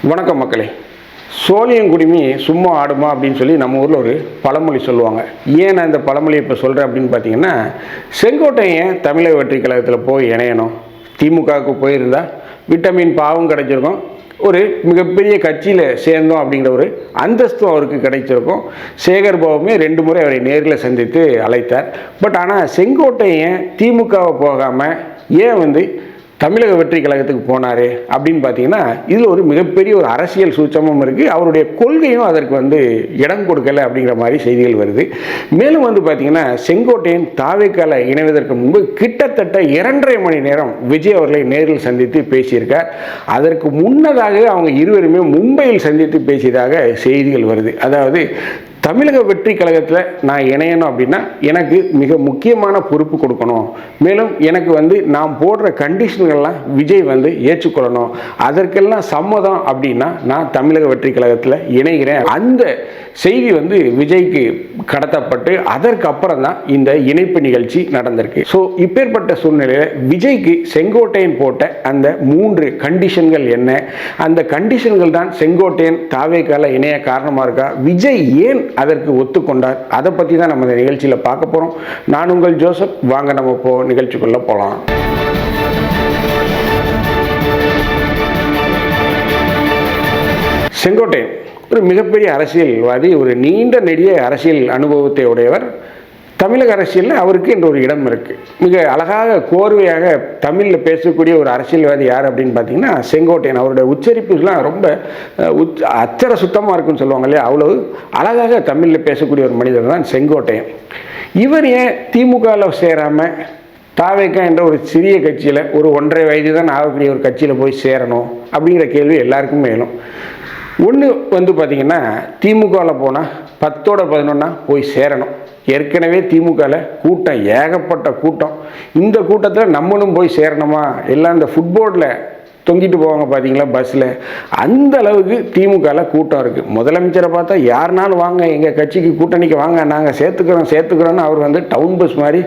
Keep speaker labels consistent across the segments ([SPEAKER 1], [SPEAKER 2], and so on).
[SPEAKER 1] வணக்கம் மக்களே. சோழியங்குடிமி சும்மா ஆடுமா அப்படின்னு சொல்லி நம்ம ஊரில் ஒரு பழமொழி சொல்லுவாங்க. ஏன் நான் இந்த பழமொழி இப்போ சொல்கிறேன் அப்படின்னு பார்த்தீங்கன்னா, செங்கோட்டையன் தமிழக வெற்றி கழகத்தில் போய் இணையணும், திமுகவுக்கு போயிருந்தால் விட்டமின் பாவும் கிடைச்சிருக்கும், ஒரு மிகப்பெரிய கட்சியில் சேர்ந்தோம் அப்படிங்கிற ஒரு அந்தஸ்தும் அவருக்கு கிடைச்சிருக்கும். சேகர் பாபுமே 2 முறை அவரை நேரில் சந்தித்து அழைத்தார். பட் ஆனால் செங்கோட்டையன் திமுகவை போகாமல் ஏன் தமிழக வெற்றி கழகத்துக்கு போனார் அப்படின்னு பார்த்தீங்கன்னா, இதில் ஒரு மிகப்பெரிய ஒரு அரசியல் சூட்சமும் இருக்குது. அவருடைய கொள்கையும் அதற்கு இடம் கொடுக்கலை அப்படிங்கிற மாதிரி செய்திகள் வருது. மேலும் பார்த்தீங்கன்னா, செங்கோட்டையன் தாவேக்கால இணைவதற்கு முன்பு கிட்டத்தட்ட 2.5 மணி நேரம் விஜய் அவர்களை நேரில் சந்தித்து பேசியிருக்கார். அதற்கு முன்னதாக அவங்க இருவருமே மும்பையில் சந்தித்து பேசியதாக செய்திகள் வருது. அதாவது தமிழக வெற்றி கழகத்தில் நான் இணையணும் அப்படின்னா எனக்கு மிக முக்கியமான பொறுப்பு கொடுக்கணும், மேலும் எனக்கு நான் போடுற கண்டிஷன்கள்லாம் விஜய் ஏற்றுக்கொள்ளணும், அதற்கெல்லாம் சம்மதம் அப்படின்னா நான் தமிழக வெற்றி கழகத்தில் இணைகிறேன். அந்த செய்தி விஜய்க்கு கடத்தப்பட்டு அதற்கு அப்புறம் தான் இந்த இணைப்பு நிகழ்ச்சி நடந்திருக்கு. ஸோ இப்பேற்பட்ட சூழ்நிலையில் விஜய்க்கு செங்கோட்டையன் போட்ட அந்த 3 கண்டிஷன்கள் என்ன, அந்த கண்டிஷன்கள் தான் செங்கோட்டையன் தாவேக்கால இணைய காரணமாக இருக்கா, விஜய் ஏன் அதற்கு ஒத்துக்கொண்டார், அதை பற்றி தான் நம்ம இந்த நிகழ்ச்சியில் பார்க்க போகிறோம். நான் உங்கள் ஜோசப். வாங்க நம்ம நிகழ்ச்சிக்குள்ளே போகலாம். செங்கோட்டையன் ஒரு மிகப்பெரிய அரசியல்வாதி, ஒரு நீண்ட நெடிய அரசியல் அனுபவத்தை உடையவர். தமிழக அரசியலில் அவருக்கு என்ற ஒரு இடம் இருக்குது. மிக அழகாக கோர்வையாக தமிழில் பேசக்கூடிய ஒரு அரசியல்வாதி யார் அப்படின்னு பார்த்தீங்கன்னா செங்கோட்டையன். அவருடைய உச்சரிப்புலாம் ரொம்ப அச்சர சுத்தமாக இருக்குன்னு சொல்லுவாங்க இல்லையா, அவ்வளவு அழகாக தமிழில் பேசக்கூடிய ஒரு மனிதர் தான் செங்கோட்டையன். இவர் ஏன் திமுகவில் சேராமல் தாவேக்கா என்ற ஒரு சிறிய கட்சியில், ஒரு 1.5 வயது தான் ஆகக்கூடிய ஒரு கட்சியில் போய் சேரணும் அப்படிங்கிற கேள்வி எல்லாருக்கும் மேலும். ஒன்று பார்த்தீங்கன்னா, திமுகவில் போனால் 10ஓட 11 போய் சேரணும். ஏற்கனவே திமுகவில் கூட்டம், ஏகப்பட்ட கூட்டம். இந்த கூட்டத்தில் நம்மளும் போய் சேரணுமா, எல்லாம் இந்த ஃபுட்போர்டில் தொங்கிட்டு போவாங்க பார்த்தீங்களா பஸ்ஸில், அந்த அளவுக்கு திமுகவில் கூட்டம் இருக்குது. முதலமைச்சரை பார்த்தா யாருனாலும் வாங்க எங்கள் கட்சிக்கு கூட்டணிக்கு வாங்க, நாங்கள் சேர்த்துக்கிறோன்னு அவர் டவுன் பஸ் மாதிரி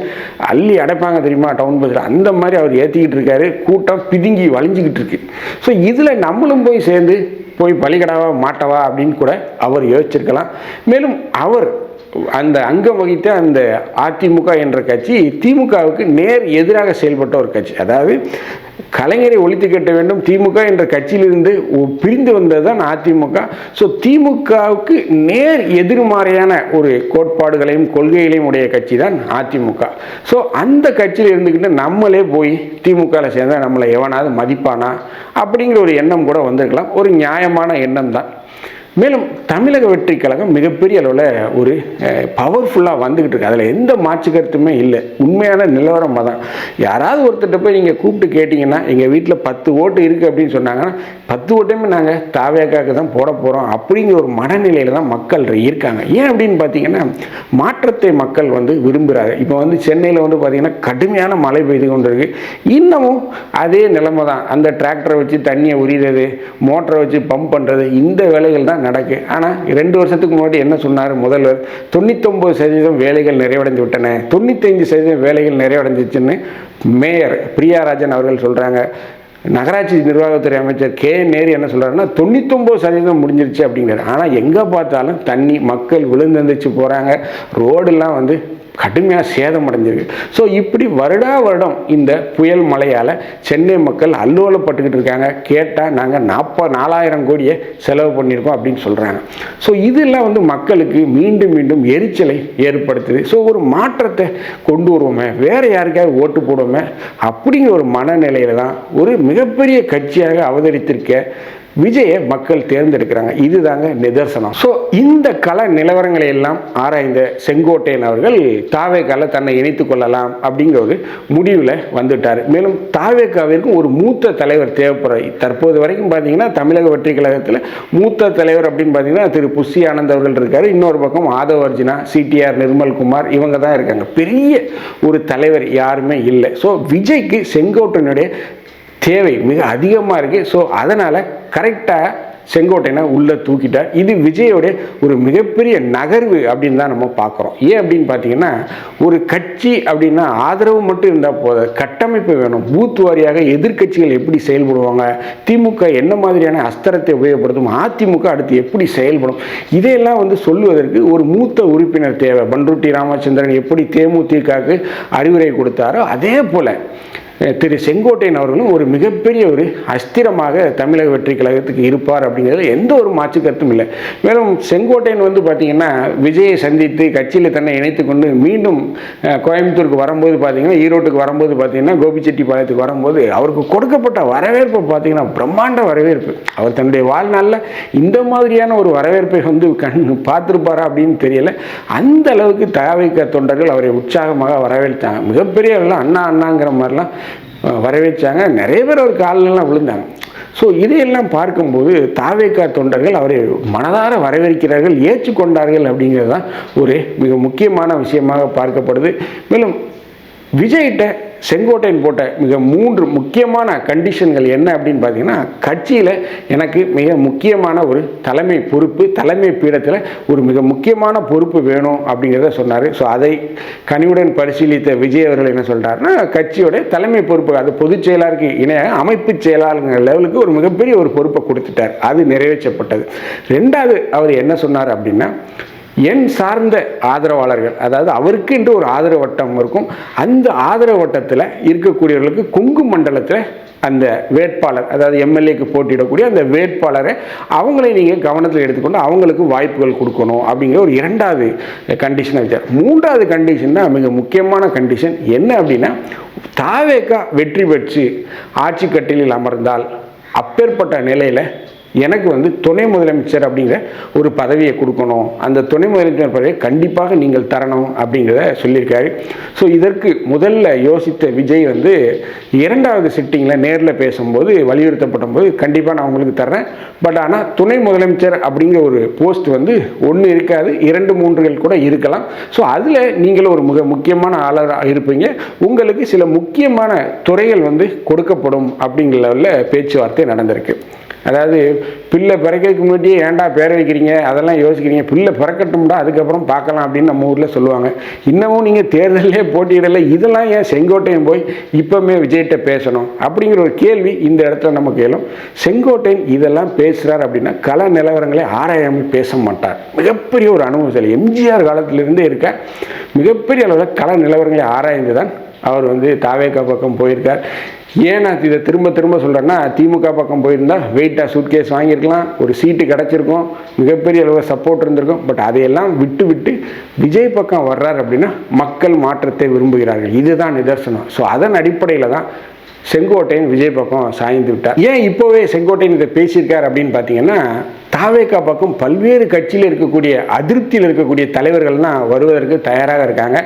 [SPEAKER 1] அள்ளி அடைப்பாங்க தெரியுமா, டவுன் பஸ்ஸில் அந்த மாதிரி அவர் ஏற்றிக்கிட்டு இருக்காரு. கூட்டம் பிதுங்கி வலிஞ்சிக்கிட்டு இருக்கு. ஸோ இதில் நம்மளும் போய் சேர்ந்து போய் பலிகடாவா மாட்டவா அப்படின்னு கூட அவர் யோசிச்சிருக்கலாம். மேலும் அவர் அந்த அங்கம் வகித்த அந்த அதிமுக என்ற கட்சி திமுகவுக்கு நேர் எதிராக செயல்பட்ட ஒரு கட்சி. அதாவது கலைஞரை ஒழித்து கட்ட வேண்டும், திமுக என்ற கட்சியிலிருந்து பிரிந்து வந்தது தான் அதிமுக. ஸோ திமுகவுக்கு நேர் எதிர்மாறையான ஒரு கோட்பாடுகளையும் கொள்கைகளையும் உடைய கட்சி தான் அதிமுக. ஸோ அந்த கட்சியில் இருந்துக்கிட்டு நம்மளே போய் திமுகவில் சேர்ந்தால் நம்மளை எவனாவது மதிப்பானா அப்படிங்கிற ஒரு எண்ணம் கூட வந்திருக்கலாம். ஒரு நியாயமான எண்ணம் தான். மேலும் தமிழக வெற்றி கழகம் மிகப்பெரிய அளவில் ஒரு பவர்ஃபுல்லாக வந்துக்கிட்டு இருக்கு. அதில் எந்த மாற்று கருத்துமே இல்லை. உண்மையான நிலவரம் தான். யாராவது ஒருத்தர்கிட்ட போய் நீங்கள் கூப்பிட்டு கேட்டிங்கன்னா, எங்கள் வீட்டில் 10 ஓட்டு இருக்குது அப்படின்னு சொன்னாங்கன்னா 10 ஓட்டுமே நாங்கள் தாவேக்காவுக்கு தான் போட போகிறோம் அப்படிங்கிற ஒரு மனநிலையில் தான் மக்கள் இருக்காங்க. ஏன் அப்படின்னு பார்த்தீங்கன்னா, மாற்றத்தை மக்கள் விரும்புகிறாங்க. இப்போ சென்னையில் பார்த்தீங்கன்னா கடுமையான மழை பெய்து கொண்டு இருக்கு. இன்னமும் அதே நிலைமை தான். அந்த டிராக்டரை வச்சு தண்ணியை உரிகிறது, மோட்டரை வச்சு பம்ப் பண்ணுறது, இந்த வேலைகள் தான் நடக்கு. ஆனால் 2 வருஷத்துக்கு முன்னாடி என்ன சொன்னார் முதல்வர், 99% வேலைகள் நிறைவடைந்து விட்டன, 95% வேலைகள் நிறைவடைஞ்சிச்சுன்னு மேயர் பிரியாராஜன் அவர்கள் சொல்கிறாங்க. நகராட்சி நிர்வாகத்துறை அமைச்சர் நேரு என்ன சொல்கிறாருன்னா 99% முடிஞ்சிருச்சு அப்படிங்கிறார். ஆனால் எங்கே பார்த்தாலும் தண்ணி, மக்கள் விழுந்தெந்திரிச்சு போகிறாங்க, ரோடெல்லாம் கடுமையாக சேதம் அடைஞ்சிருக்கு. ஸோ இப்படி வருடம் இந்த புயல் மழையால் சென்னை மக்கள் அல்லோலப்பட்டுக்கிட்டு இருக்காங்க. கேட்டால் நாங்கள் 4000 கோடியை செலவு பண்ணியிருக்கோம் அப்படின்னு சொல்கிறாங்க. ஸோ இதெல்லாம் மக்களுக்கு மீண்டும் எரிச்சலை ஏற்படுத்துது. ஸோ ஒரு மாற்றத்தை கொண்டு வருவோமே, வேறு யாருக்காவது ஓட்டு போடுவோமே அப்படிங்கிற ஒரு மனநிலையில் தான் ஒரு மிகப்பெரிய கட்சியாக அவதரித்திருக்க விஜயை மக்கள் தேர்ந்தெடுக்கிறாங்க. இதுதாங்க நிதர்சனம். ஸோ இந்த கள நிலவரங்களை எல்லாம் ஆராய்ந்த செங்கோட்டையன் அவர்கள் தாவேக்கால தன்னை இணைத்துக் கொள்ளலாம் அப்படிங்கிற ஒரு முடிவில் வந்துட்டார். மேலும் தாவேக்காவிற்கும் ஒரு மூத்த தலைவர் தேவைப்படுறார். தற்போது வரைக்கும் பார்த்தீங்கன்னா தமிழக வெற்றி கழகத்தில் மூத்த தலைவர் அப்படின்னு பார்த்தீங்கன்னா திரு புஷி ஆனந்த் அவர்கள் இருக்கார். இன்னொரு பக்கம் ஆதவ அர்ஜுனா, சிடிஆர் நிர்மல்குமார், இவங்க தான் இருக்காங்க. பெரிய ஒரு தலைவர் யாருமே இல்லை. ஸோ விஜய்க்கு செங்கோட்டையனுடைய தேவை மிக அதிகமாக இருக்குது. ஸோ அதனால் கரெக்டாக செங்கோட்டையனை உள்ளே தூக்கிட்டார். இது விஜயோடைய ஒரு மிகப்பெரிய நகர்வு அப்படின்னு தான் நம்ம பார்க்குறோம். ஏன் அப்படின்னு பார்த்தீங்கன்னா, ஒரு கட்சி அப்படின்னா ஆதரவு மட்டும் இருந்தால் போதும், கட்டமைப்பு வேணும். பூத் வாரியாக எதிர்கட்சிகள் எப்படி செயல்படுவாங்க, திமுக என்ன மாதிரியான அஸ்திரத்தை உபயோகப்படுத்தும், அதிமுக அடுத்து எப்படி செயல்படும், இதையெல்லாம் சொல்லுவதற்கு ஒரு மூத்த உறுப்பினர் தேவை. பண்ருட்டி ராமச்சந்திரன் எப்படி தேமுதிகவுக்கு அறிவுரை கொடுத்தாரோ அதே போல திரு செங்கோட்டையன் அவர்களும் ஒரு மிகப்பெரிய ஒரு அஸ்திரமாக தமிழக வெற்றி கழகத்துக்கு இருப்பார் அப்படிங்கிறது எந்த ஒரு மாற்று கருத்தும் இல்லை. மேலும் செங்கோட்டையன் பார்த்தீங்கன்னா விஜயை சந்தித்து கட்சியில் தன்னை இணைத்து கொண்டு மீண்டும் கோயம்புத்தூருக்கு வரும்போது பார்த்தீங்கன்னா, ஈரோட்டுக்கு வரும்போது பார்த்தீங்கன்னா, கோபிச்செட்டிப்பாளையத்துக்கு வரும்போது அவருக்கு கொடுக்கப்பட்ட வரவேற்பு பார்த்தீங்கன்னா பிரம்மாண்ட வரவேற்பு. அவர் தன்னுடைய வாழ்நாளில் இந்த மாதிரியான ஒரு வரவேற்பை பார்த்துருப்பாரா அப்படின்னு தெரியல. அந்த அளவுக்கு தவிக தொண்டர்கள் அவரை உற்சாகமாக வரவேற்றாங்க. மிகப்பெரிய அண்ணா அண்ணாங்கிற மாதிரிலாம் வரவேற்றாங்க. நிறைய பேர் அவர் காலெல்லாம் விழுந்தாங்க. ஸோ இதையெல்லாம் பார்க்கும்போது தாவேகா தொண்டர்கள் அவரை மனதார வரவேற்கிறார்கள், ஏற்றுக்கொண்டார்கள் அப்படிங்கிறது தான் ஒரு மிக முக்கியமான விஷயமாக பார்க்கப்படுது. மேலும் விஜய்கிட்ட செங்கோட்டையன் போட்ட மிக 3 முக்கியமான கண்டிஷன்கள் என்ன அப்படின்னு பார்த்தீங்கன்னா, கட்சியில் எனக்கு மிக முக்கியமான ஒரு தலைமை பொறுப்பு, தலைமை பீடத்தில் ஒரு மிக முக்கியமான பொறுப்பு வேணும் அப்படிங்கிறத சொன்னார். ஸோ அதை கனிவுடன் பரிசீலித்த விஜய் அவர்கள் என்ன சொல்கிறாருன்னா, கட்சியோட தலைமை பொறுப்பு, அது பொதுச் செயலாளருக்கு இணையாக அமைப்பு செயலாளர் லெவலுக்கு ஒரு மிகப்பெரிய ஒரு பொறுப்பை கொடுத்துட்டார். அது நிறைவேற்றப்பட்டது. 2வது அவர் என்ன சொன்னார் அப்படின்னா, என் சார்ந்த ஆதரவாளர்கள், அதாவது அவருக்கு என்று ஒரு ஆதரவு வட்டம் இருக்கும், அந்த ஆதரவு வட்டத்தில் இருக்கக்கூடியவர்களுக்கு கொங்கு மண்டலத்தில் அந்த வேட்பாளர், அதாவது எம்எல்ஏக்கு போட்டியிடக்கூடிய அந்த வேட்பாளரை அவங்களை நீங்கள் கவனத்தில் எடுத்துக்கொண்டு அவங்களுக்கு வாய்ப்புகள் கொடுக்கணும் அப்படிங்கிற ஒரு 2வது கண்டிஷனை வச்சார். 3வது கண்டிஷன் தான் மிக முக்கியமான கண்டிஷன். என்ன அப்படின்னா, தாவேகா வெற்றி பெற்று ஆட்சி கட்டிலில் அமர்ந்தால் அப்பேற்பட்ட நிலையில் எனக்கு துணை முதலமைச்சர் அப்படிங்கிற ஒரு பதவியை கொடுக்கணும், அந்த துணை முதலமைச்சர் பதவியை கண்டிப்பாக நீங்கள் தரணும் அப்படிங்கிறத சொல்லியிருக்காரு. ஸோ இதற்கு முதல்ல யோசித்த விஜய் 2வது சிட்டிங்கில் நேரில் பேசும்போது வலியுறுத்தப்பட்ட போது, கண்டிப்பாக நான் உங்களுக்கு தர்றேன், பட் ஆனால் துணை முதலமைச்சர் அப்படிங்கிற ஒரு போஸ்ட் 1 இருக்காது, 2, 3 கூட இருக்கலாம். ஸோ அதில் நீங்கள் ஒரு மிக முக்கியமான ஆளராக இருப்பீங்க, உங்களுக்கு சில முக்கியமான துறைகள் கொடுக்கப்படும் அப்படிங்கிற லெவலில் பேச்சுவார்த்தை நடந்திருக்கு. அதாவது பிள்ளை பிறக்கிறதுக்கு முன்னாடியே ஏன்டா பேர வைக்கிறீங்க, அதெல்லாம் யோசிக்கிறீங்க, பிள்ளை பிறக்கட்டும்டா அதுக்கப்புறம் பார்க்கலாம் அப்படின்னு நம்ம ஊரில் சொல்லுவாங்க. இன்னமும் நீங்கள் தேர்தலே போட்டியிடலை, இதெல்லாம் ஏன் செங்கோட்டையன் போய் இப்போவுமே விஜய்கிட்ட பேசணும் அப்படிங்கிற ஒரு கேள்வி இந்த இடத்துல நம்ம கேளும். செங்கோட்டையன் இதெல்லாம் பேசுகிறார் அப்படின்னா கள நிலவரங்களை ஆராயாமல் பேச மாட்டார். மிகப்பெரிய ஒரு அனுபவம், எம்ஜிஆர் காலத்திலிருந்தே இருக்க மிகப்பெரிய அளவில் கள நிலவரங்களை ஆராய்ந்து தான் அவர் தாவேகா பக்கம் போயிருக்கார். ஏன் நான் இதை திரும்ப திரும்ப சொல்கிறேன்னா, திமுக பக்கம் போயிருந்தால் வெயிட்டாக சூட்கேஸ் வாங்கியிருக்கலாம், ஒரு சீட்டு கிடச்சிருக்கும், மிகப்பெரிய அளவில் சப்போர்ட் இருந்திருக்கும். பட் அதையெல்லாம் விட்டு விஜய் பக்கம் வர்றார் அப்படின்னா மக்கள் மாற்றத்தை விரும்புகிறார்கள், இதுதான் நிதர்சனம். ஸோ அதன் அடிப்படையில் தான் செங்கோட்டையன் விஜய் பக்கம் சாய்ந்து விட்டார். ஏன் இப்போவே செங்கோட்டையன் இதை பேசியிருக்கார் அப்படின்னு பார்த்தீங்கன்னா, தாவேகா பக்கம் பல்வேறு கட்சியில் இருக்கக்கூடிய அதிருப்தியில் இருக்கக்கூடிய தலைவர்கள்லாம் வருவதற்கு தயாராக இருக்காங்க.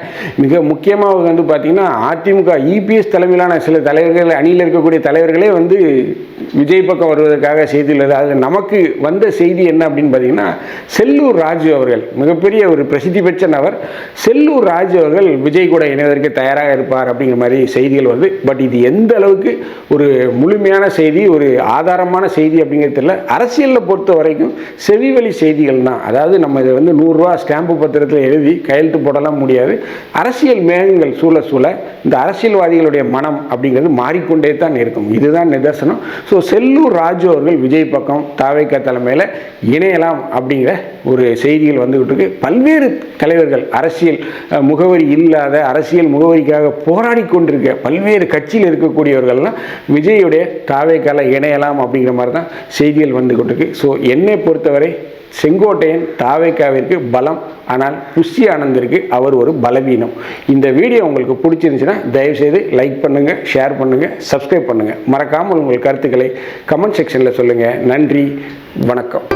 [SPEAKER 1] மிக முக்கியமாக பார்த்தீங்கன்னா, அதிமுக இபிஎஸ் தலைமையிலான சில தலைவர்கள், அணியில் இருக்கக்கூடிய தலைவர்களே விஜய் பக்கம் வருவதற்காக செய்தியுள்ளது. அதில் நமக்கு வந்த செய்தி என்ன அப்படின்னு பார்த்தீங்கன்னா, செல்லூர் ராஜு அவர்கள், மிகப்பெரிய ஒரு பிரசித்தி பெற்ற நபர், செல்லூர் ராஜு அவர்கள் விஜய் கூட இணைவதற்கு தயாராக இருப்பார் அப்படிங்கிற மாதிரி செய்திகள் வருது. பட் இது எந்த அளவுக்கு ஒரு முழுமையான செய்தி, ஒரு ஆதாரமான செய்தி அப்படிங்கிறதுல அரசியலில் பொறுத்த வரைக்கும் செவிவழி செய்திகள் தான். அதாவது நம்ம இதை 100 ரூபா ஸ்டாம்பு பத்திரத்தில் எழுதி கையெழுத்து போடலாம் முடியாது. அரசியல் மேகங்கள் சூழ இந்த அரசியல்வாதிகளுடைய மனம் அப்படிங்கிறது மாறிக்கொண்டே தான் இருக்கும், இதுதான் நிதர்சனம். ஸோ செல்லூர் ராஜு அவர்கள் விஜய் பக்கம் தாவேகா தலைமையில் இணையலாம் அப்படிங்கிற ஒரு செய்திகள் வந்துகிட்டு இருக்கு. பல்வேறு தலைவர்கள், அரசியல் முகவரி இல்லாத, அரசியல் முகவரிக்காக போராடி கொண்டிருக்க பல்வேறு கட்சியில் இருக்கக்கூடியவர்கள்லாம் விஜயுடைய தாவேகால இணையலாம் அப்படிங்கிற மாதிரி தான் செய்திகள் வந்து கொண்டிருக்கு. ஸோ என்னை பொறுத்தவரை செங்கோட்டையன் தாவேகாவிற்கு பலம், ஆனால் புஷி ஆனந்திற்கு அவர் ஒரு பலவீனம். இந்த வீடியோ உங்களுக்கு பிடிச்சிருந்துச்சுன்னா தயவுசெய்து லைக் பண்ணுங்கள், ஷேர் பண்ணுங்கள், சப்ஸ்கிரைப் பண்ணுங்கள். மறக்காமல் உங்கள் கருத்துக்களை கமெண்ட் செக்ஷனில் சொல்லுங்கள். நன்றி, வணக்கம்.